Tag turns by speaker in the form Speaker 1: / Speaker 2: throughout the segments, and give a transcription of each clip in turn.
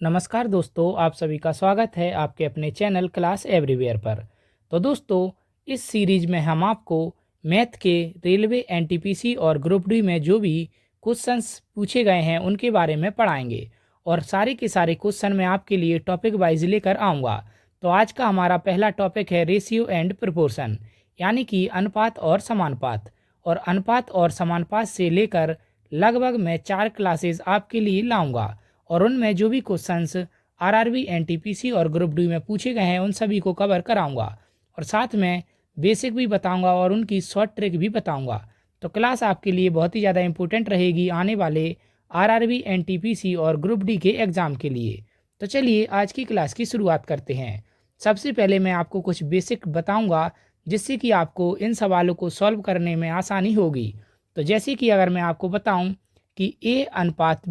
Speaker 1: नमस्कार दोस्तों, आप सभी का स्वागत है आपके अपने चैनल क्लास एवरीवेयर पर। तो दोस्तों, इस सीरीज में हम आपको मैथ के रेलवे एनटीपीसी और ग्रुप डी में जो भी क्वेश्चंस पूछे गए हैं उनके बारे में पढ़ाएंगे और सारे के सारे क्वेश्चन मैं आपके लिए टॉपिक वाइज लेकर आऊँगा। तो आज का हमारा पहला टॉपिक है रेशियो एंड प्रोपोर्शन, यानी कि अनुपात और समानुपात। और अनुपात और समानुपात से लेकर लगभग मैं 4 क्लासेस आपके लिए लाऊंगा और उनमें जो भी क्वेश्चंस आरआरबी एनटीपीसी और ग्रुप डी में पूछे गए हैं उन सभी को कवर कराऊंगा और साथ में बेसिक भी बताऊंगा और उनकी शॉर्ट ट्रिक भी बताऊंगा। तो क्लास आपके लिए बहुत ही ज़्यादा इंपॉर्टेंट रहेगी आने वाले आरआरबी एनटीपीसी और ग्रुप डी के एग्ज़ाम के लिए। तो चलिए आज की क्लास की शुरुआत करते हैं। सबसे पहले मैं आपको कुछ बेसिक बताऊंगा जिससे कि आपको इन सवालों को सॉल्व करने में आसानी होगी। तो जैसे कि अगर मैं आपको बताऊं कि ए अनुपात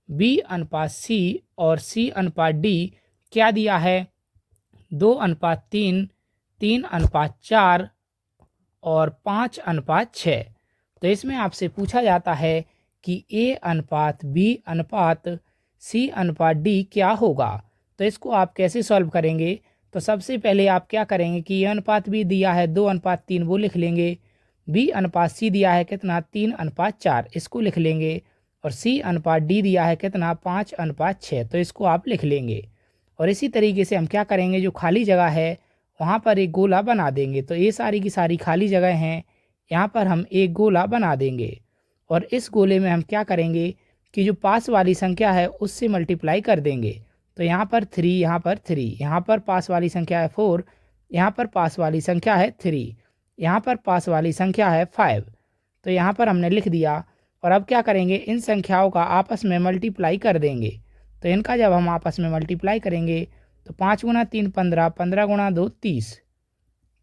Speaker 1: बी अनुपात सी और सी अनुपात डी क्या दिया है, 2:3, 3:4 और 5:6। तो इसमें आपसे पूछा जाता है कि ए अनुपात बी अनुपात सी अनुपात डी क्या होगा। तो इसको आप कैसे सॉल्व करेंगे? तो सबसे पहले आप क्या करेंगे कि ए अनुपात बी दिया है 2:3, वो लिख लेंगे। बी अनुपात सी दिया है कितना, 3:4, इसको लिख लेंगे। और सी अनुपात डी दिया है कितना, 5:6, तो इसको आप लिख लेंगे। और इसी तरीके से हम क्या करेंगे, जो खाली जगह है वहाँ पर एक गोला बना देंगे। तो ये सारी की सारी खाली जगह हैं, यहाँ पर हम एक गोला बना देंगे। और इस गोले में हम क्या करेंगे कि जो पास वाली संख्या है उससे मल्टीप्लाई कर देंगे। तो यहाँ पर 3, यहाँ पर 3, यहाँ पर पास वाली संख्या है 4, यहाँ पर पास वाली संख्या है 3, यहाँ पर पास वाली संख्या है 5। तो यहाँ पर हमने लिख दिया। और अब क्या करेंगे, इन संख्याओं का आपस में मल्टीप्लाई कर देंगे। तो इनका जब हम आपस में मल्टीप्लाई करेंगे तो 5 × 3 15, 15 × 2 30,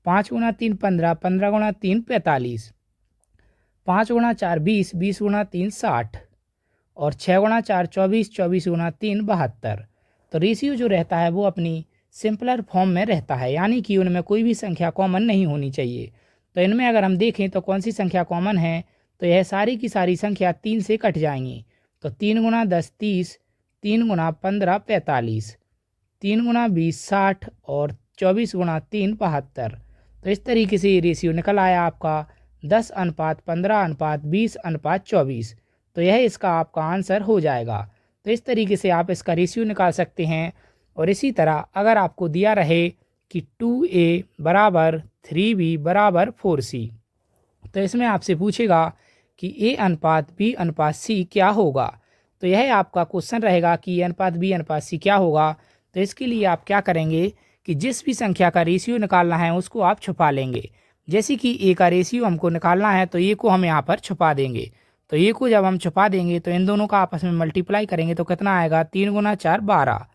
Speaker 1: 5 × 3 15, 15 × 3 45, 5 × 4 20, 20 × 3 60 और 6 × 4 24, 24 × 3 72। तो रेशियो जो रहता है वो अपनी सिंपलर फॉर्म में रहता है, यानी कि उनमें कोई भी संख्या कॉमन नहीं होनी चाहिए। तो इनमें अगर हम देखें तो कौन सी संख्या कॉमन है, तो यह सारी की सारी संख्या 3 से कट जाएंगी। तो 3 × 10 30, 3 × 15 45, 3 × 20 60 और 24 × 3 72। तो इस तरीके से ये रेशियो निकल आया आपका 10:15:20:24। तो यह इसका आपका आंसर हो जाएगा। तो इस तरीके से आप इसका रेशियो निकाल सकते हैं। और इसी तरह अगर आपको दिया रहे कि 2a = 3b = 4c, तो इसमें आपसे पूछेगा कि ए अनुपात बी अनुपात सी क्या होगा। तो यह आपका क्वेश्चन रहेगा कि ए अनुपात बी अनुपात सी क्या होगा। तो इसके लिए आप क्या करेंगे कि जिस भी संख्या का रेशियो निकालना है उसको आप छुपा लेंगे। जैसे कि ए का रेशियो हमको निकालना है तो ए को हम यहाँ पर छुपा देंगे। तो ए को जब हम छुपा देंगे तो इन दोनों का आपस में मल्टीप्लाई करेंगे तो कितना आएगा, 3 × 4 12।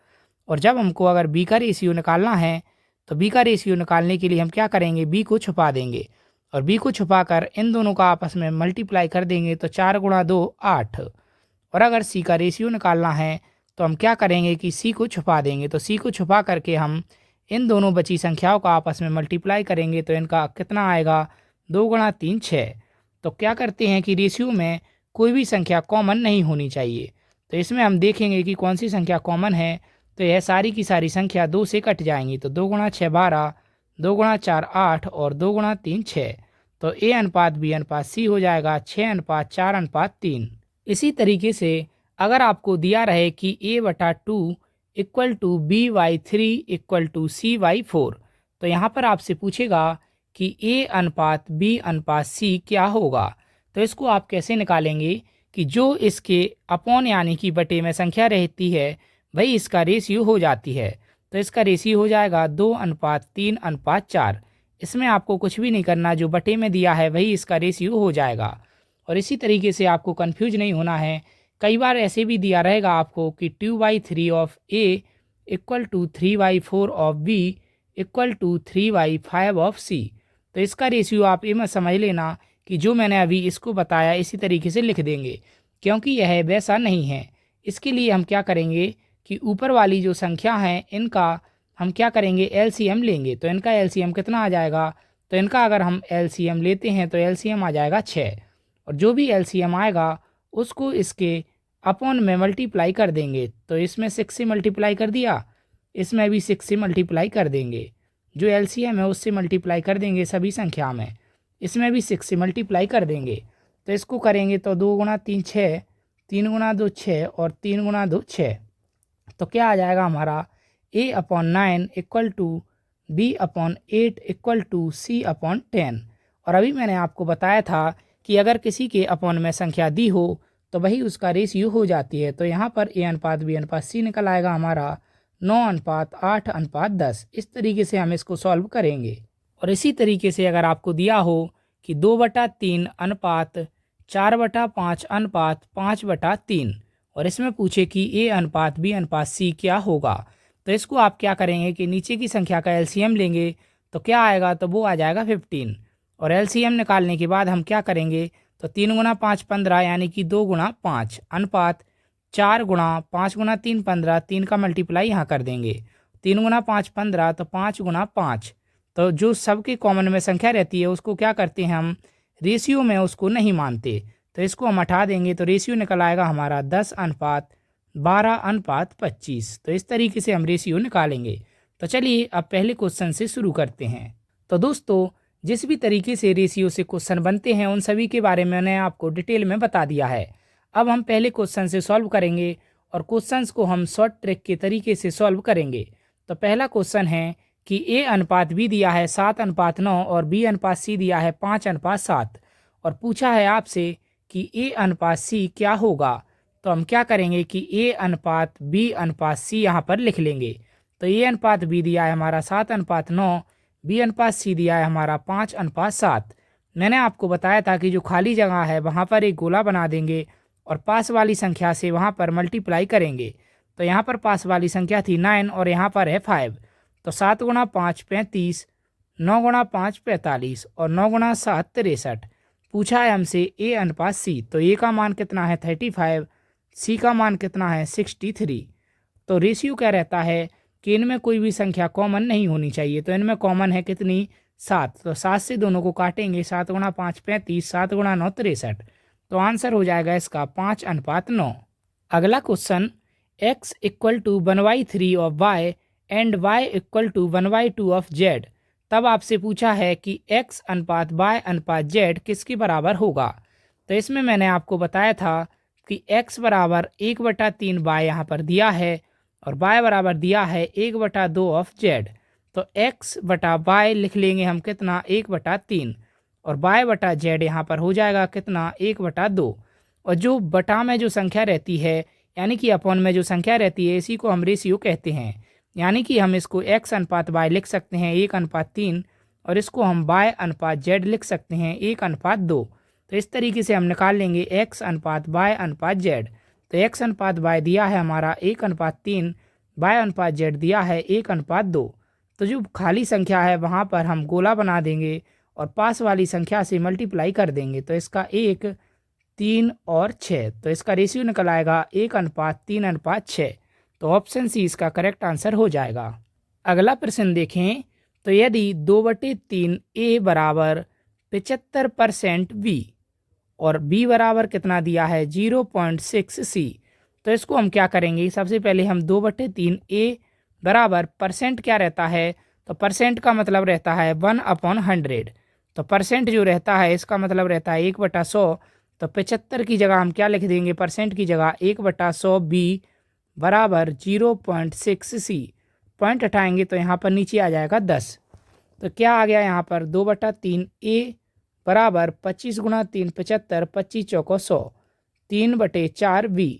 Speaker 1: और जब हमको अगर बी का रेशियो निकालना है तो बी का रेशियो निकालने के लिए हम क्या करेंगे, बी को छुपा देंगे। और बी को छुपाकर इन दोनों का आपस में मल्टीप्लाई कर देंगे तो 4 × 2 8। और अगर सी का रेशियो निकालना है तो हम क्या करेंगे कि सी को छुपा देंगे। तो सी को छुपा करके हम इन दोनों बची संख्याओं का आपस में मल्टीप्लाई करेंगे तो इनका कितना आएगा, 2 × 3 6। तो क्या करते हैं कि रेशियो में कोई भी संख्या कॉमन नहीं होनी चाहिए। तो इसमें हम देखेंगे कि कौन सी संख्या कॉमन है। तो यह सारी की सारी संख्या 2 से कट जाएंगी। तो 2 × 6 12, 2 × 4 8 और 2 × 3 6। तो ए अनुपात बी अनुपात सी हो जाएगा 6:4:3। इसी तरीके से अगर आपको दिया रहे कि a/2 = b/3 = c/4, तो यहाँ पर आपसे पूछेगा कि ए अनुपात बी अनुपात सी क्या होगा। तो इसको आप कैसे निकालेंगे कि जो इसके अपॉन यानी कि बटे में संख्या रहती है वही इसका रेशियो हो जाती है। तो इसका रेशियो हो जाएगा 2:3:4। इसमें आपको कुछ भी नहीं करना, जो बटे में दिया है वही इसका रेशियो हो जाएगा। और इसी तरीके से आपको कंफ्यूज नहीं होना है। कई बार ऐसे भी दिया रहेगा आपको कि 2/3 of A = 3/4 of B = 3/5 of C. तो इसका रेशियो आप ये मत समझ लेना कि जो मैंने अभी इसको बताया इसी तरीके से लिख देंगे, क्योंकि यह वैसा नहीं है। इसके लिए हम क्या करेंगे कि ऊपर वाली जो संख्या हैं इनका हम क्या करेंगे, एलसीएम लेंगे। तो इनका एलसीएम कितना आ जाएगा, तो इनका अगर हम एलसीएम लेते हैं तो एलसीएम आ जाएगा 6। और जो भी एलसीएम आएगा उसको इसके अपॉन में मल्टीप्लाई कर देंगे। तो इसमें 6 से मल्टीप्लाई कर दिया, इसमें भी 6 से मल्टीप्लाई कर देंगे, जो एलसीएम है उससे मल्टीप्लाई कर देंगे सभी संख्या में, इसमें भी 6 से मल्टीप्लाई कर देंगे। तो इसको करेंगे तो 2 गुणा 3 6, 3 गुणा 2 6 और 3 गुणा 2 6। तो क्या आ जाएगा हमारा a/9 equal to b/8 equal to c/10। और अभी मैंने आपको बताया था कि अगर किसी के अपॉन में संख्या दी हो तो वही उसका रेशियो हो जाती है। तो यहाँ पर a/b/c निकल आएगा हमारा 9:8:10। इस तरीके से हम इसको सॉल्व करेंगे। और इसी तरीके से अगर आपको दिया हो कि 2/3 अनुपात 4/5 अनुपात 5/3 और इसमें पूछे कि a/b/c क्या होगा, तो इसको आप क्या करेंगे कि नीचे की संख्या का एलसीएम लेंगे। तो क्या आएगा, तो वो आ जाएगा 15। और एलसीएम निकालने के बाद हम क्या करेंगे, तो 3 गुणा 5 15 यानी कि 2 गुणा 5 अनुपात 4 गुणा 5 गुणा 3 15, 3 का मल्टीप्लाई यहाँ कर देंगे। 3 गुणा 5 15, तो 5 गुणा 5। तो जो सबके कॉमन में संख्या रहती है उसको क्या करते हैं हम, रेशियो में उसको नहीं मानते, तो इसको हम हटा देंगे। तो रेशियो निकल आएगा हमारा 10:12:25। तो इस तरीके से हम रेशियो निकालेंगे। तो चलिए अब पहले क्वेश्चन से शुरू करते हैं। तो दोस्तों, जिस भी तरीके से रेशियो से क्वेश्चन बनते हैं उन सभी के बारे में मैंने आपको डिटेल में बता दिया है। अब हम पहले क्वेश्चन से सॉल्व करेंगे और क्वेश्चंस को हम शॉर्ट ट्रिक के तरीके से सॉल्व करेंगे। तो पहला क्वेश्चन है कि a/b दिया है 7:9 और b/c दिया है 5:7 और पूछा है आपसे कि a/c क्या होगा। तो हम क्या करेंगे कि a/b/c यहाँ पर लिख लेंगे। तो a/b दिया है हमारा 7:9, b/c दिया है हमारा 5:7। मैंने आपको बताया था कि जो खाली जगह है वहाँ पर एक गोला बना देंगे और पास वाली संख्या से वहाँ पर मल्टीप्लाई करेंगे। तो यहाँ पर पास वाली संख्या थी 9 और यहाँ पर है 5। तो 7 गुणा 5 35, 9 गुणा 5 45 और 9 गुणा 7 63। पूछा है हमसे a/c। तो a का मान कितना है 35, c का मान कितना है 63। तो रेशियो क्या रहता है कि इनमें कोई भी संख्या कॉमन नहीं होनी चाहिए। तो इनमें कॉमन है कितनी 7। तो 7 से दोनों को काटेंगे, 7 गुणा 5 35, 7 गुणा 9 63। तो आंसर हो जाएगा इसका 5:9। अगला question, x equal to 1/3 of y and y equal to 1/2 of z। तब आपसे पूछा है कि x/y/z किसके बराबर होगा। तो इसमें मैंने आपको बताया था कि x बराबर 1/3 y यहाँ पर दिया है और y बराबर दिया है 1/2 ऑफ z। तो x/y लिख लेंगे हम कितना 1/3 और y/z यहाँ पर हो जाएगा कितना 1/2। और जो बटा में जो संख्या रहती है यानी कि अपॉन में जो संख्या रहती है इसी को हम रेशियो कहते हैं। यानी कि हम इसको x/y लिख सकते हैं 1:3 और इसको हम y/z लिख सकते हैं 1:2। तो इस तरीके से हम निकाल लेंगे x/y/z। तो x/y दिया है हमारा 1:3, y/z दिया है 1:2। तो जो खाली संख्या है वहाँ पर हम गोला बना देंगे और पास वाली संख्या से मल्टीप्लाई कर देंगे। तो इसका 1, 3 और 6। तो इसका रेशियो निकल आएगा 1:3:6। तो ऑप्शन सी इसका करेक्ट आंसर हो जाएगा। अगला प्रश्न देखें, तो यदि 2/3 a बराबर 75% b और b बराबर कितना दिया है 0.6 c। तो इसको हम क्या करेंगे, सबसे पहले हम 2/3 a बराबर परसेंट क्या रहता है, तो परसेंट का मतलब रहता है 1/100। तो परसेंट जो रहता है इसका मतलब रहता है 1/100। तो 75 की जगह हम क्या लिख देंगे, परसेंट की जगह 1/100 b बराबर 0.6 c। पॉइंट हटाएंगे तो यहाँ पर नीचे आ जाएगा 10। तो क्या आ गया यहाँ पर 2/3 a बराबर 25 गुणा 3 75, 25 चौको 100, 3/4 b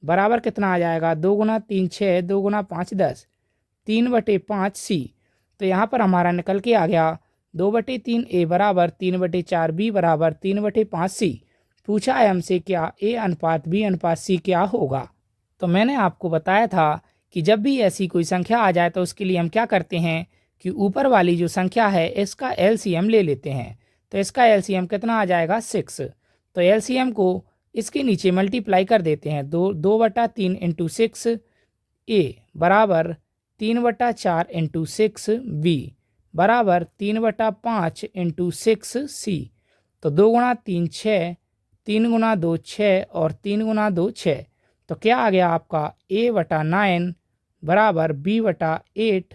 Speaker 1: बराबर कितना आ जाएगा 2 गुणा 3 6, 2 गुणा 5 10, 3/5 c। तो यहाँ पर हमारा निकल के आ गया 2/3 a बराबर 3/4 b बराबर 3/5 c। पूछा है हमसे क्या a/b/c क्या होगा। तो मैंने आपको बताया था कि जब भी ऐसी कोई संख्या आ जाए तो उसके लिए हम क्या करते हैं कि ऊपर वाली जो संख्या है इसका एलसीएम ले लेते हैं। तो इसका एलसीएम कितना आ जाएगा 6। तो एलसीएम को इसके नीचे मल्टीप्लाई कर देते हैं। 2/3 इंटू 6 a बराबर 3/4 इंटू 6 b बराबर 3/5 इंटू 6 c। तो 2 गुणा 3 6, 3 गुणा 2 6 और 3 गुणा 2 6। तो क्या आ गया आपका a/9 बराबर b/8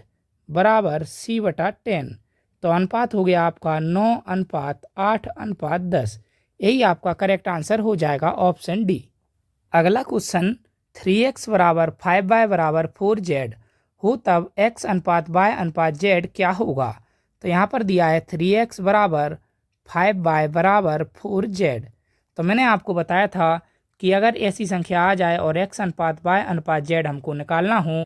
Speaker 1: बराबर c/10। तो अनुपात हो गया आपका 9:8:10। यही आपका करेक्ट आंसर हो जाएगा ऑप्शन डी। अगला क्वेश्चन 3x बराबर 5y बराबर 4z हो तब x अनुपात y अनुपात z क्या होगा। तो यहाँ पर दिया है 3x बराबर 5y बराबर 4z। तो मैंने आपको बताया था कि अगर ऐसी संख्या आ जाए और x अनुपात y अनुपात z हमको निकालना हो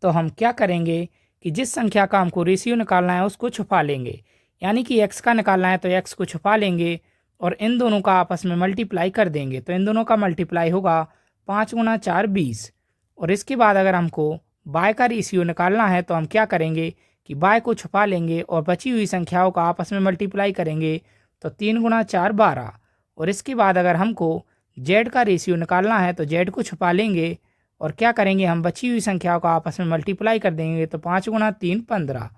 Speaker 1: तो हम क्या करेंगे कि जिस संख्या का हमको रेशियो निकालना है उसको छुपा लेंगे। यानी कि x का निकालना है तो x को छुपा लेंगे और इन दोनों का आपस में मल्टीप्लाई कर देंगे। तो इन दोनों का मल्टीप्लाई होगा 5 × 4 20। और इसके बाद अगर हमको y का रेशियो निकालना है तो हम क्या करेंगे कि y को छुपा लेंगे और बची हुई संख्याओं का आपस में मल्टीप्लाई करेंगे। तो 3 × 4 12। और इसके बाद अगर हमको z का रेशियो निकालना है तो z को छुपा लेंगे और क्या करेंगे हम बची हुई संख्याओं का आपस में मल्टीप्लाई कर देंगे। तो 5 × 3 15।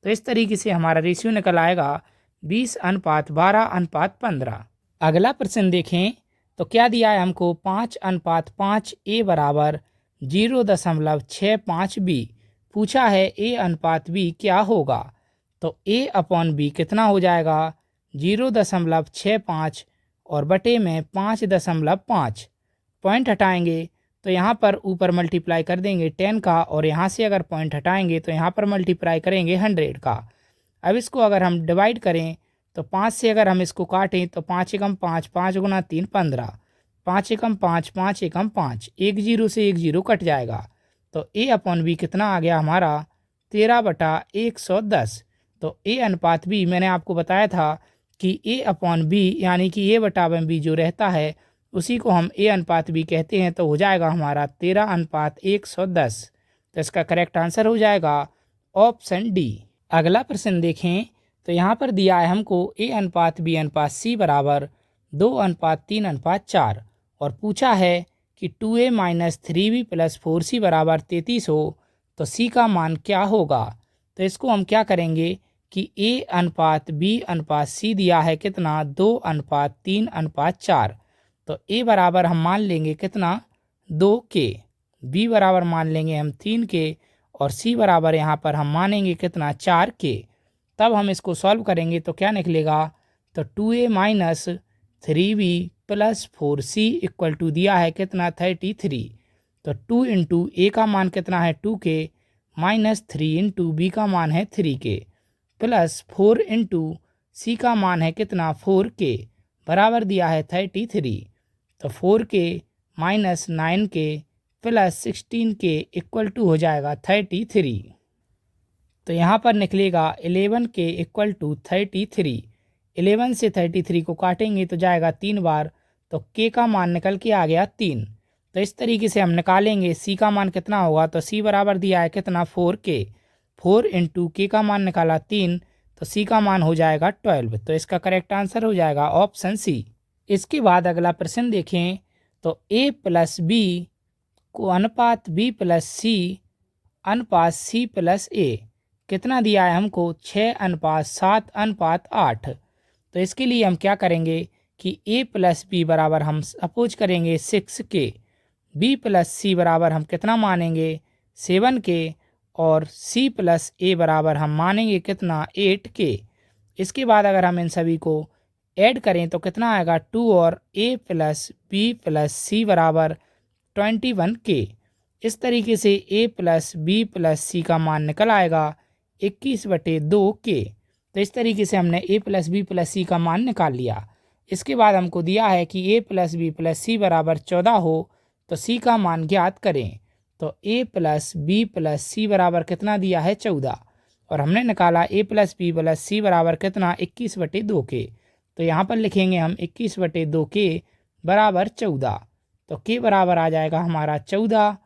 Speaker 1: तो इस तरीके से हमारा रेशियो निकल आएगा 20:12:15। अगला प्रश्न देखें तो क्या दिया है हमको 5:5 a बराबर 0.65b। पूछा है a अनुपात b क्या होगा। तो a/b कितना हो जाएगा 0.65 और बटे में 5.5। पॉइंट हटाएंगे तो यहाँ पर ऊपर मल्टीप्लाई कर देंगे 10 का और यहाँ से अगर पॉइंट हटाएंगे तो यहाँ पर मल्टीप्लाई करेंगे 100 का। अब इसको अगर हम डिवाइड करें तो 5 से अगर हम इसको काटें तो 5 × 5 5 × 3 15। 5 × 5 5 × 5 एक 0 से एक 0 कट जाएगा। तो a/b कितना आ गया हमारा 13/110। तो a अनुपात b मैंने आपको बताया था कि a/b यानी कि a/b जो रहता है उसी को हम a अनुपात b कहते हैं। तो हो जाएगा हमारा 13:110। तो इसका करेक्ट आंसर हो जाएगा ऑप्शन डी। अगला प्रश्न देखें तो यहाँ पर दिया है हमको a अनुपात b अनुपात c बराबर 2:3:4 और पूछा है कि 2a - 3b + 4c बराबर 33 हो तो c का मान क्या होगा। तो इसको हम क्या करेंगे कि a अनुपात b अनुपात c दिया है कितना 2:3:4। तो a बराबर हम मान लेंगे कितना 2 के, b बराबर मान लेंगे हम 3 के और c बराबर यहाँ पर हम मानेंगे कितना 4 के। तब हम इसको सॉल्व करेंगे तो क्या निकलेगा। तो 2a - 3b + 4c equal to दिया है कितना 33। तो 2 × a का मान कितना है 2 के -3 × b का मान है 3 के प्लस 4 × c का मान है कितना 4 के बराबर दिया है 33। तो 4 के -9 के प्लस 16 के इक्वल टू हो जाएगा 33। तो यहाँ पर निकलेगा 11 के इक्वल टू 33। 11 से 33 को काटेंगे तो जाएगा 3 बार। तो k का मान निकल के आ गया 3। तो इस तरीके से हम निकालेंगे c का मान कितना होगा। तो c बराबर दिया है कितना 4k। 4 × k का मान निकाला 3 तो c का मान हो जाएगा 12। तो इसका करेक्ट आंसर हो जाएगा ऑप्शन सी। इसके बाद अगला प्रश्न देखें तो a + b को अनुपात b + c अनुपात c + a कितना दिया है हमको 6:7:8। तो इसके लिए हम क्या करेंगे कि a + b बराबर हम अपोज करेंगे 6 के, b + c बराबर हम कितना मानेंगे 7 के और c + a बराबर हम मानेंगे कितना 8 के। इसके बाद अगर हम इन सभी को ऐड करें तो कितना आएगा 2 और a + b + c बराबर 21 के। इस तरीके से a + b + c का मान निकल आएगा 21/2 के। तो इस तरीके से हमने a + b + c का मान निकाल लिया। इसके बाद हमको दिया है कि a + b + c बराबर 14 हो तो c का मान ज्ञात करें। तो a + b + c बराबर कितना दिया है 14 और हमने निकाला a + b + c बराबर कितना 21/2 के। तो यहाँ पर लिखेंगे हम 21/2 के बराबर 14। तो k बराबर आ जाएगा हमारा 14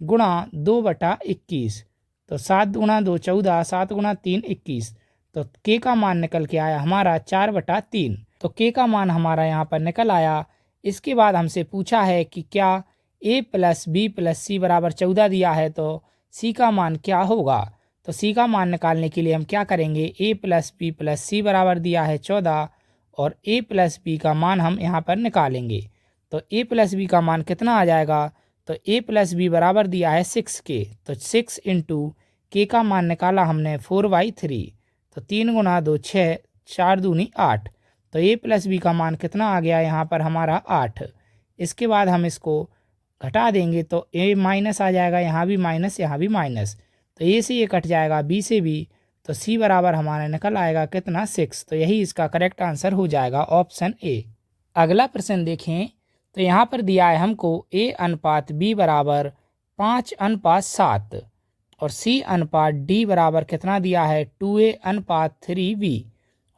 Speaker 1: × 2/21। तो 7 × 2 14, 7 × 3 21। तो k का मान निकल के आया हमारा 4/3। तो k का मान हमारा यहाँ पर निकल आया। इसके बाद हमसे पूछा है कि क्या a + b + c बराबर 14 दिया है तो c का मान क्या होगा। तो c का मान निकालने के लिए हम क्या करेंगे a + b + c बराबर दिया है 14 और a + b का मान हम यहाँ पर निकालेंगे। तो ए प्लस बी का मान कितना आ जाएगा, तो ए प्लस बी बराबर दिया है 6k, तो 6 इंटू के का मान निकाला हमने 4/3, तो 3 गुना 2 6, 4 दूनी 8, तो ए प्लस बी का मान कितना आ गया यहाँ पर हमारा 8। इसके बाद हम इसको घटा देंगे तो ए माइनस आ जाएगा, यहाँ भी माइनस यहाँ भी माइनस, तो ए से ये कट जाएगा, बी से बी, तो सी बराबर हमारा निकल आएगा कितना 6। तो यही इसका करेक्ट आंसर हो जाएगा ऑप्शन ए। अगला प्रश्न देखें तो यहाँ पर दिया है हमको ए अनुपात बी बराबर 5:7 और सी अनुपात डी बराबर कितना दिया है 2a/3b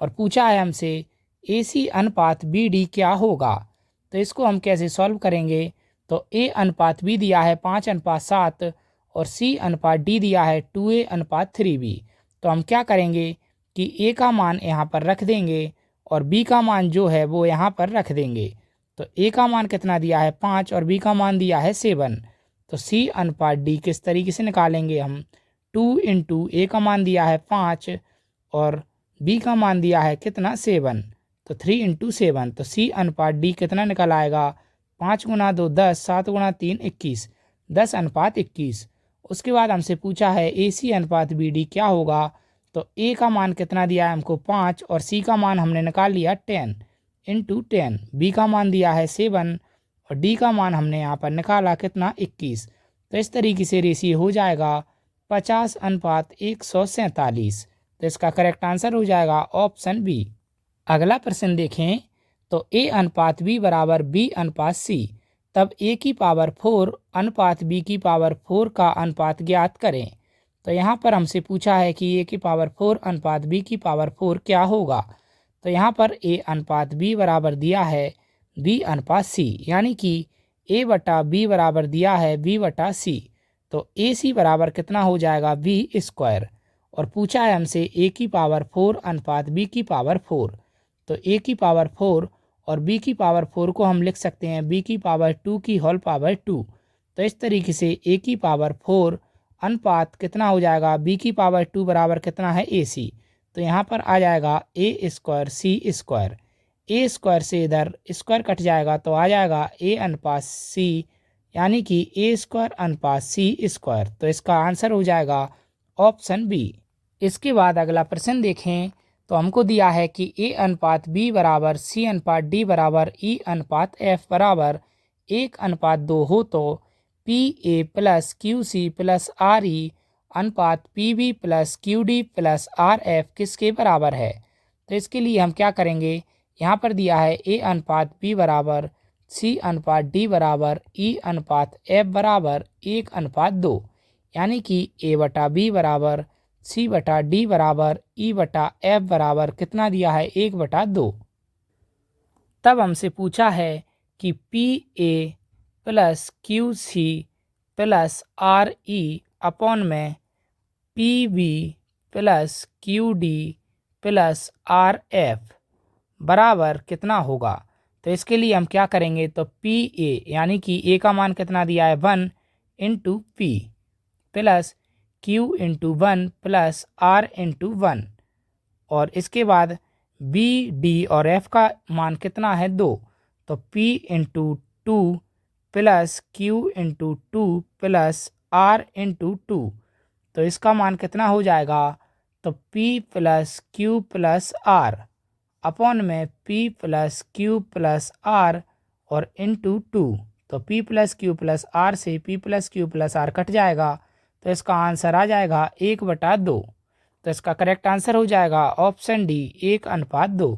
Speaker 1: और पूछा है हमसे ए सी अनुपात बी डी क्या होगा। तो इसको हम कैसे सॉल्व करेंगे, तो ए अनुपात बी दिया है 5:7 और सी अनुपात डी दिया है 2a/3b। तो हम क्या करेंगे कि ए का मान यहाँ पर रख देंगे और बी का मान जो है वो यहाँ पर रख देंगे। तो ए का मान कितना दिया है 5 और बी का मान दिया है 7, तो सी अनुपात डी किस तरीके से निकालेंगे हम, 2 इंटू ए का मान दिया है 5 और बी का मान दिया है कितना 7, तो 3 इंटू 7, तो सी अनुपात डी कितना निकल आएगा 5 गुना 2 10, 7 गुना 3 21, 10:21। उसके बाद हमसे पूछा है ए सी अनुपात बी डी क्या होगा। तो ए का मान कितना दिया है हमको 5 और सी का मान हमने निकाल लिया 10 इंटू 10, बी का मान दिया है 7 और डी का मान हमने यहाँ पर निकाला कितना 21। तो इस तरीके से रेशियो हो जाएगा 50:147। तो इसका करेक्ट आंसर हो जाएगा ऑप्शन बी। अगला प्रश्न देखें तो ए अनुपात बी बराबर बी अनुपात सी, तब ए की पावर 4 अनुपात बी की पावर 4 का अनुपात ज्ञात करें। तो यहाँ पर हमसे पूछा है कि ए की पावर 4 अनुपात बी की पावर 4 क्या होगा। तो यहाँ पर ए अनुपात बी बराबर दिया है बी अनुपात सी, यानी कि ए बटा बी बराबर दिया है बी बटा सी, तो ए सी बराबर कितना हो जाएगा बी स्क्वायर और पूछा है हमसे ए की पावर 4 अनुपात बी की पावर 4। तो ए की पावर 4 और बी की पावर 4 को हम लिख सकते हैं बी की पावर 2 की होल पावर 2। तो इस तरीके से ए की पावर 4 अनुपात कितना हो जाएगा बी की पावर 2 बराबर कितना है ए सी, तो यहाँ पर आ जाएगा ए स्क्वायर सी स्क्वायर, ए स्क्वायर से इधर स्क्वायर कट जाएगा तो आ जाएगा ए अनुपात सी, यानी कि ए स्क्वायर अनुपात सी स्क्वायर। तो इसका आंसर हो जाएगा ऑप्शन बी। इसके बाद अगला प्रश्न देखें तो हमको दिया है कि ए अनुपात बी बराबर सी अनुपात डी बराबर ई अनुपात एफ बराबर 1:2 हो तो P A plus Q C plus R E अनुपात P B plus Q D plus R F किसके बराबर है। तो इसके लिए हम क्या करेंगे, यहाँ पर दिया है ए अनुपात बी बराबर सी अनुपात डी बराबर ई अनुपात एफ बराबर 1:2, यानी कि ए बटा बी बराबर सी बटा डी बराबर ई बटा एफ बराबर कितना दिया है 1/2। तब हमसे पूछा है कि P A plus Q C plus R E upon में P B plus Q D plus R F बराबर कितना होगा। तो इसके लिए हम क्या करेंगे, तो पी ए यानी कि ए का मान कितना दिया है 1 into P plus Q into 1 plus R into 1 और इसके बाद बी डी और एफ का मान कितना है 2, तो P into 2 plus Q into 2 plus R into 2, तो इसका मान कितना हो जाएगा, तो P plus Q plus R upon में P plus Q plus R और इंटू 2, तो P plus Q plus R से P plus Q plus R cut जाएगा, तो इसका आंसर आ जाएगा 1/2। तो इसका करेक्ट आंसर हो जाएगा ऑप्शन डी 1:2।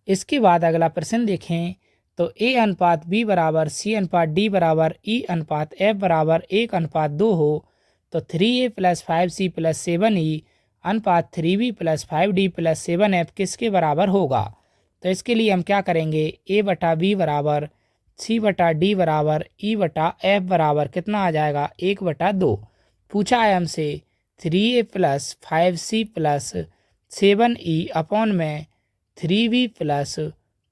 Speaker 1: इसके बाद अगला प्रश्न देखें तो ए अनुपात बी बराबर सी अनुपात डी बराबर ई अनुपात एफ बराबर 1:2 हो तो 3a plus 5c plus 7e अनुपात 3b plus 5d plus 7f किसके बराबर होगा। तो इसके लिए हम क्या करेंगे, a बटा b बराबर c बटा d बराबर e बटा f बराबर कितना आ जाएगा 1/2। पूछा है हमसे 3a plus 5c plus 7e upon में 3b plus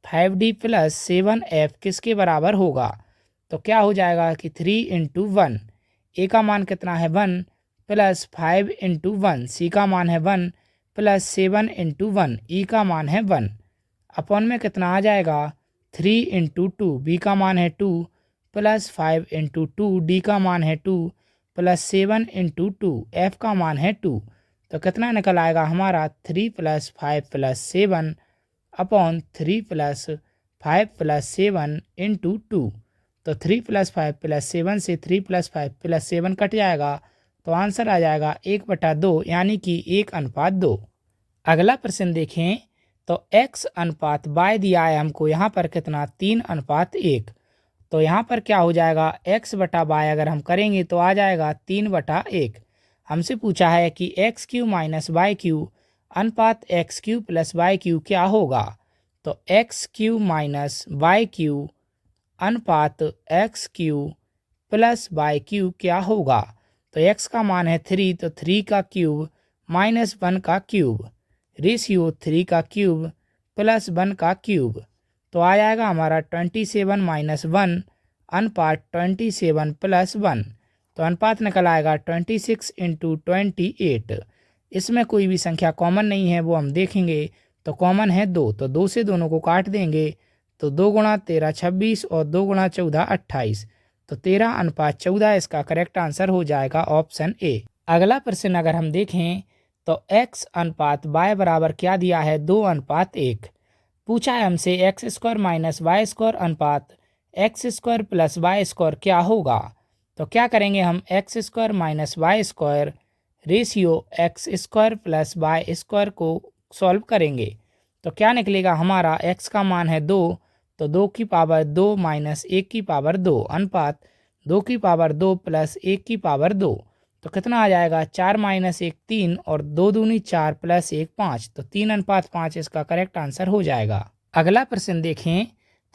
Speaker 1: 5d plus 7f किसके बराबर होगा। तो क्या हो जाएगा कि 3 इंटू 1, ए का मान कितना है 1 प्लस 5 इंटू 1, सी का मान है 1 प्लस 7 इंटू 1, ई का मान है 1 अपॉन में कितना आ जाएगा 3 इंटू 2, बी का मान है 2, प्लस 5 इंटू 2, डी का मान है 2, प्लस 7 इंटू 2, एफ का मान है 2। तो कितना निकल आएगा हमारा 3 plus 5 plus 7 upon 3 plus 5 plus 7 into 2। तो 3 प्लस 5 प्लस 7 से 3 प्लस 5 प्लस 7 कट जाएगा, तो आंसर आ जाएगा 1/2, यानी कि 1:2। अगला प्रश्न देखें तो x अनुपात y दिया है हमको, यहाँ पर कितना 3:1। तो यहाँ पर क्या हो जाएगा x/y अगर हम करेंगे तो आ जाएगा 3/1। हमसे पूछा है कि x³ माइनस y³ अनुपात x³ प्लस y³ क्या होगा। तो x³ माइनस y³ अनुपात x³ प्लस y³ क्या होगा। तो x का मान है 3, तो 3 का क्यूब माइनस 1 का क्यूब, रेशियो 3 का क्यूब प्लस 1 का क्यूब। तो आ जाएगा हमारा 27 माइनस 1 अनुपात 27 प्लस 1। तो अनुपात निकल आएगा 26 इंटू 28। इसमें कोई भी संख्या कॉमन नहीं है, वो हम देखेंगे। तो कॉमन है 2, तो 2 से दोनों को काट देंगे। तो 2 गुणा 13 26 और 2 गुणा 14 28। तो 13:14 इसका करेक्ट आंसर हो जाएगा ऑप्शन ए। अगला प्रश्न अगर हम देखें तो x अनुपात y बराबर क्या दिया है 2:1। पूछा है हमसे x² माइनस y² अनुपात x² प्लस y² क्या होगा। तो क्या करेंगे हम x² minus y² ratio x² plus y² को सॉल्व करेंगे। तो क्या निकलेगा हमारा x का मान है 2, तो 2 की पावर 2 माइनस 1 की पावर 2 अनुपात 2 की पावर 2 प्लस 1 की पावर 2। तो कितना आ जाएगा 4 माइनस 1 3 और 2 दूनी 4 प्लस 1 5। तो 3:5 इसका करेक्ट आंसर हो जाएगा। अगला प्रश्न देखें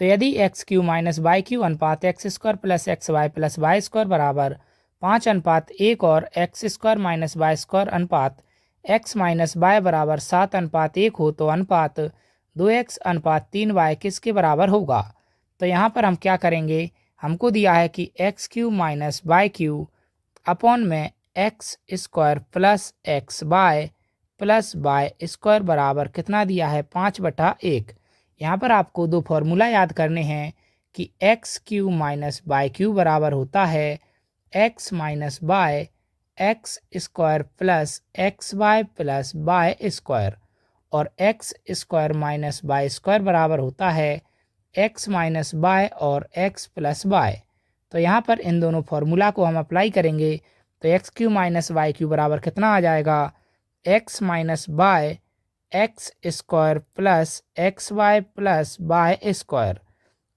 Speaker 1: तो यदि x³ माइनस y³ अनुपात x² plus xy plus y² बराबर 5:1 और x² माइनस y² अनुपात x माइनस y बराबर 7:1 हो, तो अनुपात 2x अनुपात 3y किसके बराबर होगा। तो यहाँ पर हम क्या करेंगे, हमको दिया है कि x³ माइनस y³ अपॉन में x² plus xy plus y² बराबर कितना दिया है 5/1। यहाँ पर आपको दो फॉर्मूला याद करने हैं कि x³ माइनस y³ बराबर होता है x minus y x² plus xy plus y² और x² माइनस y² बराबर होता है x माइनस y और x प्लस y। तो यहाँ पर इन दोनों फार्मूला को हम अप्लाई करेंगे। तो x³ माइनस y³ बराबर कितना आ जाएगा x minus y x² plus xy plus y²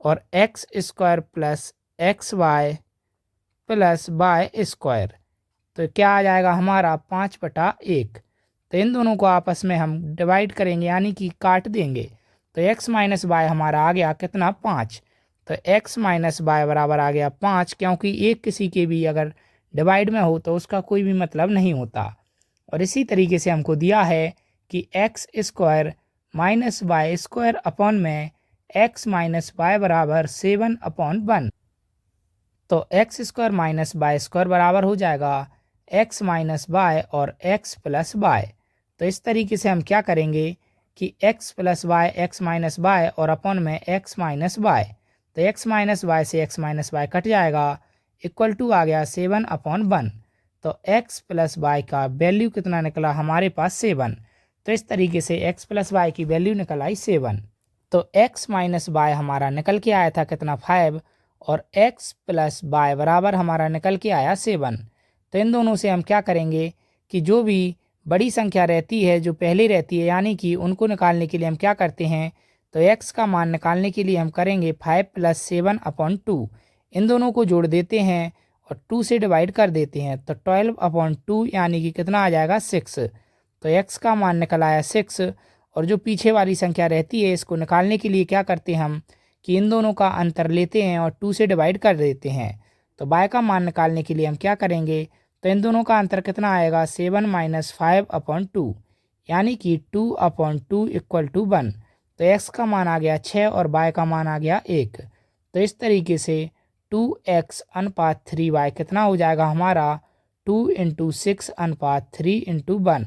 Speaker 1: और x² plus xy plus y²। तो क्या आ जाएगा हमारा 5/1। तो इन दोनों को आपस में हम डिवाइड करेंगे, यानी कि काट देंगे। तो x माइनस वाई हमारा आ गया कितना 5। तो x माइनस वाई बराबर आ गया 5, क्योंकि एक किसी के भी अगर डिवाइड में हो तो उसका कोई भी मतलब नहीं होता। और इसी तरीके से हमको दिया है कि x² माइनस y² अपॉन में x माइनस वाई बराबर 7/1। तो x² माइनस y² बराबर हो जाएगा x माइनस वाई और x प्लस वाई। तो इस तरीके से हम क्या करेंगे कि x plus y x minus y और अपॉन में x माइनस वाई। तो x माइनस वाई से x माइनस वाई कट जाएगा, इक्वल टू आ गया 7/1। तो x प्लस वाई का वैल्यू कितना निकला हमारे पास 7। तो इस तरीके से x प्लस वाई की वैल्यू निकल आई 7। तो x माइनस वाई हमारा निकल के आया था कितना 5 और x प्लस वाई बराबर हमारा निकल के आया 7। तो इन दोनों से हम क्या करेंगे कि जो भी बड़ी संख्या रहती है जो पहले रहती है, यानी कि उनको निकालने के लिए हम क्या करते हैं, तो x का मान निकालने के लिए हम करेंगे 5 प्लस 7/2। इन दोनों को जोड़ देते हैं और 2 से डिवाइड कर देते हैं। तो 12/2 यानी कि कितना आ जाएगा 6। तो x का मान निकल आया 6। और जो पीछे वाली संख्या रहती है इसको निकालने के लिए क्या करते हैं हम कि इन दोनों का अंतर लेते हैं और 2 से डिवाइड कर देते हैं। तो y का मान निकालने के लिए हम क्या करेंगे, तो इन दोनों का अंतर कितना आएगा 7 माइनस 5/2, यानी कि 2/2 इक्वल टू 1। तो x का मान आ गया 6 और y का मान आ गया 1। तो इस तरीके से 2x अनुपात 3y कितना हो जाएगा हमारा 2 × 6 अनुपात 3 × 1,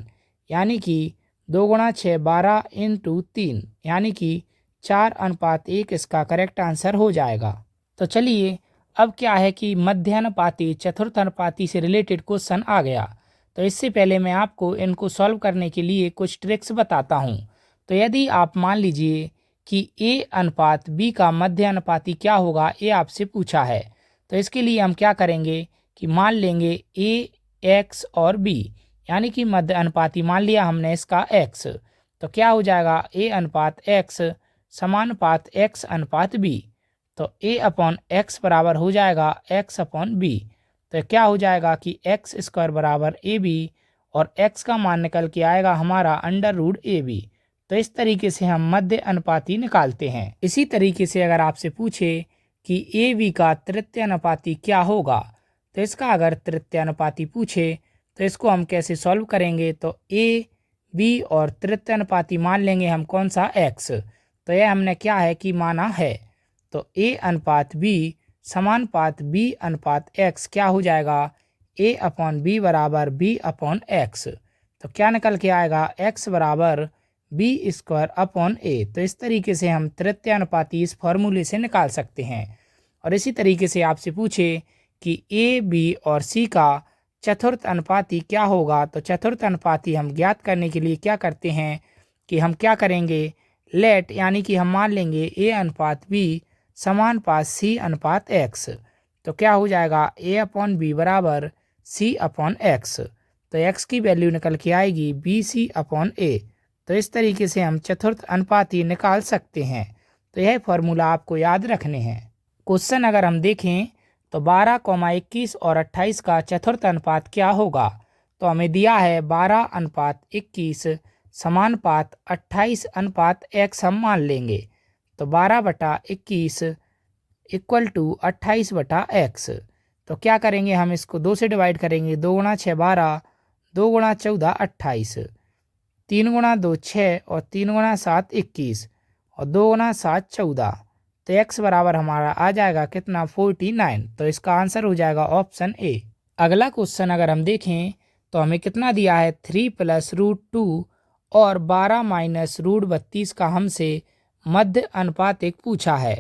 Speaker 1: यानी कि 2 गुणा 6 12 × 3, यानी कि 4:1 इसका करेक्ट आंसर हो जाएगा। तो चलिए अब क्या है कि मध्यानुपाती चतुर्थानुपाती से रिलेटेड क्वेश्चन आ गया। तो इससे पहले मैं आपको इनको सॉल्व करने के लिए कुछ ट्रिक्स बताता हूँ। तो यदि आप मान लीजिए कि ए अनुपात बी का मध्यानुपाती क्या होगा, ये आपसे पूछा है। तो इसके लिए हम क्या करेंगे कि मान लेंगे ए एक्स और बी, यानी कि मध्य अनुपाती मान लिया हमने इसका एक्स। तो क्या हो जाएगा ए अनुपात एक्स समानुपात एक्स अनुपात बी। तो ए अपॉन एक्स बराबर हो जाएगा एक्स अपॉन बी। तो क्या हो जाएगा कि एक्स स्क्वायर बराबर ए बी और एक्स का मान निकल के आएगा हमारा अंडर रूट ए बी। तो इस तरीके से हम मध्य अनुपाती निकालते हैं। इसी तरीके से अगर आपसे पूछे कि ए बी का तृतीय अनुपाती क्या होगा, तो इसका अगर तृतीय अनुपाती पूछे तो इसको हम कैसे सॉल्व करेंगे। तो ए बी और तृतीय अनुपाती मान लेंगे हम कौन सा एक्स। तो यह हमने क्या है कि माना है। तो ए अनुपात बी समानुपात बी अनुपात एक्स क्या हो जाएगा ए अपॉन बी बराबर बी अपॉन एक्स। तो क्या निकल के आएगा एक्स बराबर बी स्क्वायर अपॉन ए। तो इस तरीके से हम तृतीय अनुपाती इस फॉर्मूले से निकाल सकते हैं। और इसी तरीके से आपसे पूछे कि ए बी और सी का चतुर्थ अनुपाती क्या होगा, तो चतुर्थ अनुपाती हम ज्ञात करने के लिए क्या करते हैं कि हम क्या करेंगे लेट, यानी कि हम मान लेंगे ए अनुपात बी समानुपात सी अनुपात एक्स। तो क्या हो जाएगा ए अपॉन बी बराबर सी अपॉन एक्स। तो एक्स की वैल्यू निकल के आएगी बी सी अपॉन ए। तो इस तरीके से हम चतुर्थ अनुपाती निकाल सकते हैं। तो यह फॉर्मूला आपको याद रखने हैं। क्वेश्चन अगर हम देखें तो 12, 21 और 28 का चतुर्थ अनुपात क्या होगा। तो हमें दिया है 12:21 समानुपात 28:x हम मान लेंगे। तो 12/21 इक्वल टू 28/x। तो क्या करेंगे हम इसको 2 से डिवाइड करेंगे। 2 गुणा 6 12, 2 गुणा 14 28, 3 गुणा 2 6 और 3 गुणा 7 21 और 2 गुणा 7 14। तो x बराबर हमारा आ जाएगा कितना 49। तो इसका आंसर हो जाएगा ऑप्शन ए। अगला क्वेश्चन अगर हम देखें तो हमें कितना दिया है 3 + √2 और 12 - √32 का हमसे मध्य अनुपात एक पूछा है।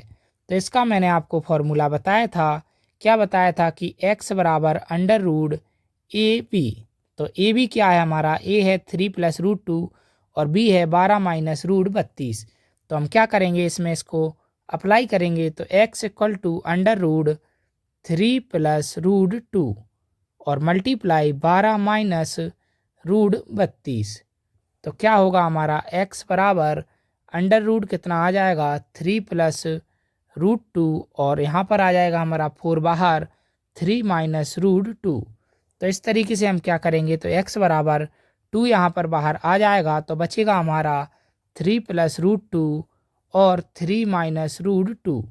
Speaker 1: तो इसका मैंने आपको फॉर्मूला बताया था। क्या बताया था कि x बराबर अंडर रूट ए बी। तो ए बी क्या है हमारा, ए है 3 + √2 और बी है 12 - √32। तो हम क्या करेंगे इसमें इसको अप्लाई करेंगे। तो x equal to under root 3 + √2 और मल्टीप्लाई 12 - √32। तो क्या होगा हमारा x बराबर अंडर रूट कितना आ जाएगा 3 + √2 और यहाँ पर आ जाएगा हमारा 4 बाहर 3 - √2। तो इस तरीके से हम क्या करेंगे तो x बराबर 2 यहाँ पर बाहर आ जाएगा। तो बचेगा हमारा 3 + √2 और 3 - √2।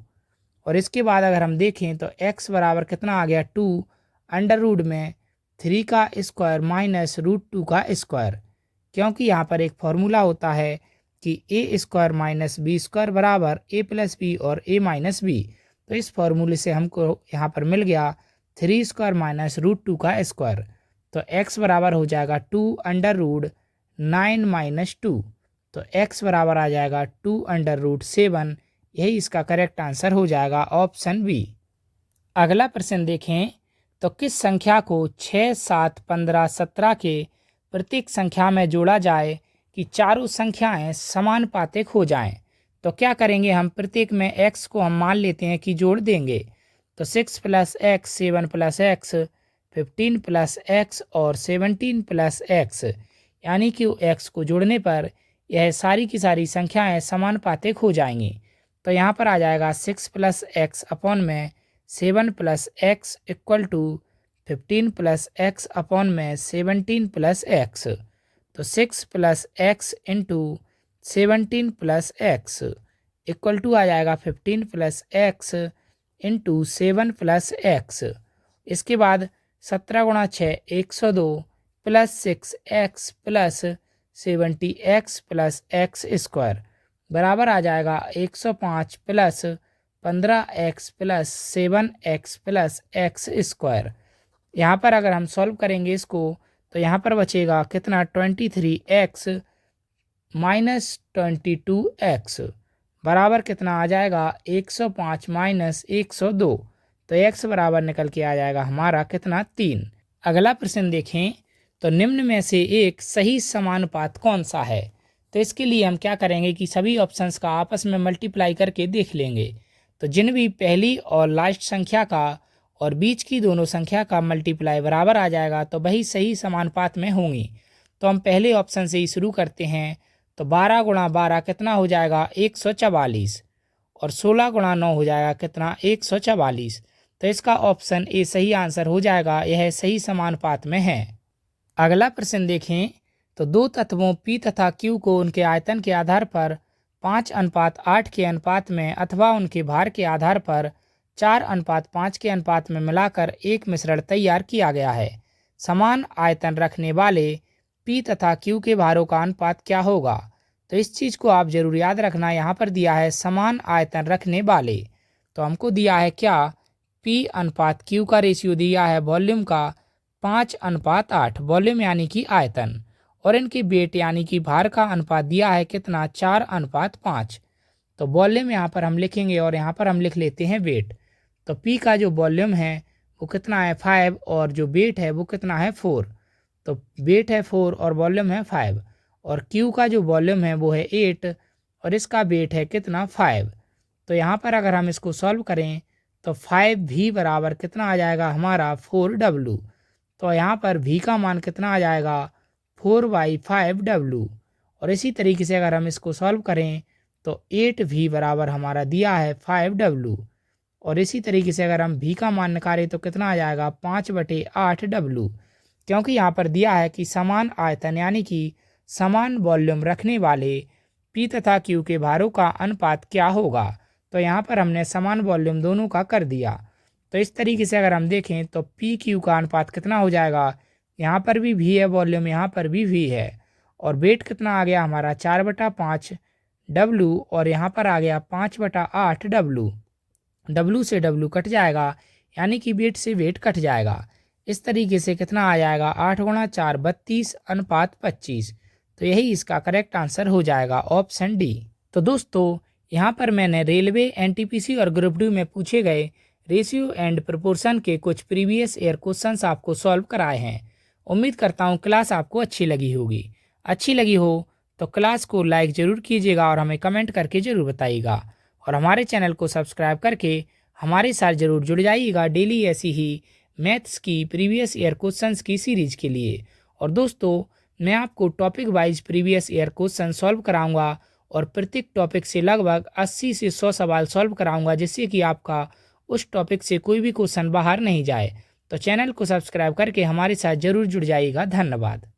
Speaker 1: और इसके बाद अगर हम देखें तो x बराबर कितना आ गया 2 अंडर रूट में 3 का स्क्वायर माइनस √2 का स्क्वायर। क्योंकि यहाँ पर एक फॉर्मूला होता है कि ए स्क्वायर माइनस बी स्क्वायर बराबर ए प्लस बी और ए माइनस बी। तो इस फॉर्मूले से हमको यहाँ पर मिल गया 3 स्क्वायर माइनस √2 का स्क्वायर। तो x बराबर हो जाएगा 2 अंडर रूट 9 - 2। तो x बराबर आ जाएगा 2 अंडर रूट 7। यही इसका करेक्ट आंसर हो जाएगा ऑप्शन बी। अगला प्रश्न देखें तो किस संख्या को 6 7 15 17 के प्रत्येक संख्या में जोड़ा जाए कि चारों संख्याएं समानुपातिक हो जाएं। तो क्या करेंगे हम प्रत्येक में x को हम मान लेते हैं कि जोड़ देंगे। तो 6 + x 7 + x 15 + x और 17 + x, यानी कि x को जोड़ने पर यह सारी की सारी संख्याएं समानुपातिक हो जाएंगी। तो यहाँ पर आ जाएगा 6 + x अपॉन में 7 + x equal to 15 + x upon में 17 + x। तो 6 + x into 17 + x equal to आ जाएगा 15 + x इंटू 7 + x। इसके बाद 17 गुणा 6 102 + 6x + 70x + x स्क्वायर बराबर आ जाएगा 105 + 15x + 7x + x स्क्वायर। यहाँ पर अगर हम सॉल्व करेंगे इसको तो यहाँ पर बचेगा कितना 23x - 22x बराबर कितना आ जाएगा 105 माइनस 102। तो x बराबर निकल के आ जाएगा हमारा कितना 3। अगला प्रश्न देखें, तो निम्न में से एक सही समानुपात कौन सा है। तो इसके लिए हम क्या करेंगे कि सभी ऑप्शंस का आपस में मल्टीप्लाई करके देख लेंगे। तो जिन भी पहली और लास्ट संख्या का और बीच की दोनों संख्या का मल्टीप्लाई बराबर आ जाएगा तो वही सही समानुपात में होंगी। तो हम पहले ऑप्शन से ही शुरू करते हैं। तो 12 गुणा 12 कितना हो जाएगा 144 और 16 गुणा 9 हो जाएगा कितना 144। तो इसका ऑप्शन ए सही आंसर हो जाएगा, यह सही समानुपात में है। अगला प्रश्न देखें, तो दो तत्वों P तथा Q को उनके आयतन के आधार पर 5:8 के अनुपात में अथवा उनके भार के आधार पर 4:5 के अनुपात में मिलाकर एक मिश्रण तैयार किया गया है। समान आयतन रखने वाले P तथा Q के भारों का अनुपात क्या होगा। तो इस चीज़ को आप जरूर याद रखना। यहाँ पर दिया है समान आयतन रखने वाले, तो हमको दिया है क्या P/Q का रेशियो दिया है वॉल्यूम का 5:8, वॉल्यूम यानी कि आयतन, और इनके वेट यानी कि भार का अनुपात दिया है कितना 4:5। तो वॉल्यूम यहाँ पर हम लिखेंगे और यहाँ पर हम लिख लेते हैं वेट। तो P का जो वॉल्यूम है वो कितना है 5 और जो वेट है वो कितना है 4। तो वेट है 4 और वॉल्यूम है 5, और Q का जो वॉल्यूम है वो है 8 और इसका वेट है कितना 5। तो यहाँ पर अगर हम इसको सॉल्व करें तो 5V बराबर कितना आ जाएगा हमारा 4W। तो यहाँ पर V का मान कितना आ जाएगा 4/5W। और इसी तरीके से अगर हम इसको सॉल्व करें तो 8V बराबर हमारा दिया है 5W। और इसी तरीके से अगर हम V का मान निकालें तो कितना आ जाएगा 5/8W, क्योंकि यहाँ पर दिया है कि समान आयतन यानी कि समान वॉल्यूम रखने वाले P तथा Q के भारों का अनुपात क्या होगा। तो यहाँ पर हमने समान वॉल्यूम दोनों का कर दिया। तो इस तरीके से अगर हम देखें तो PQ का अनुपात कितना हो जाएगा, यहाँ पर भी V है वॉल्यूम, यहाँ पर भी V है, और वेट कितना आ गया हमारा 4/5W, और यहाँ पर आ गया 5/8W। W से W कट जाएगा यानी कि वेट से वेट कट जाएगा। इस तरीके से कितना आ जाएगा 8 गुणा 4 32:25। तो यही इसका करेक्ट आंसर हो जाएगा ऑप्शन डी। तो दोस्तों यहाँ पर मैंने रेलवे, एनटीपीसी और ग्रुप डी में पूछे गए रेशियो एंड प्रोपोर्शन के कुछ प्रीवियस ईयर क्वेश्चंस आपको सॉल्व कराए हैं। उम्मीद करता हूँ क्लास आपको अच्छी लगी होगी। अच्छी लगी हो तो क्लास को लाइक ज़रूर कीजिएगा और हमें कमेंट करके ज़रूर बताइएगा, और हमारे चैनल को सब्सक्राइब करके हमारे साथ ज़रूर जुड़ जाइएगा डेली ऐसी ही मैथ्स की प्रीवियस ईयर क्वेश्चंस की सीरीज के लिए। और दोस्तों मैं आपको topic wise previous year question solve कराऊंगा और प्रत्येक टॉपिक से लगभग 80 से 100 सवाल सॉल्व कराऊंगा, जिससे कि आपका उस टॉपिक से कोई भी क्वेश्चन बाहर नहीं जाए। तो चैनल को सब्सक्राइब करके हमारे साथ ज़रूर जुड़ जाइएगा। धन्यवाद।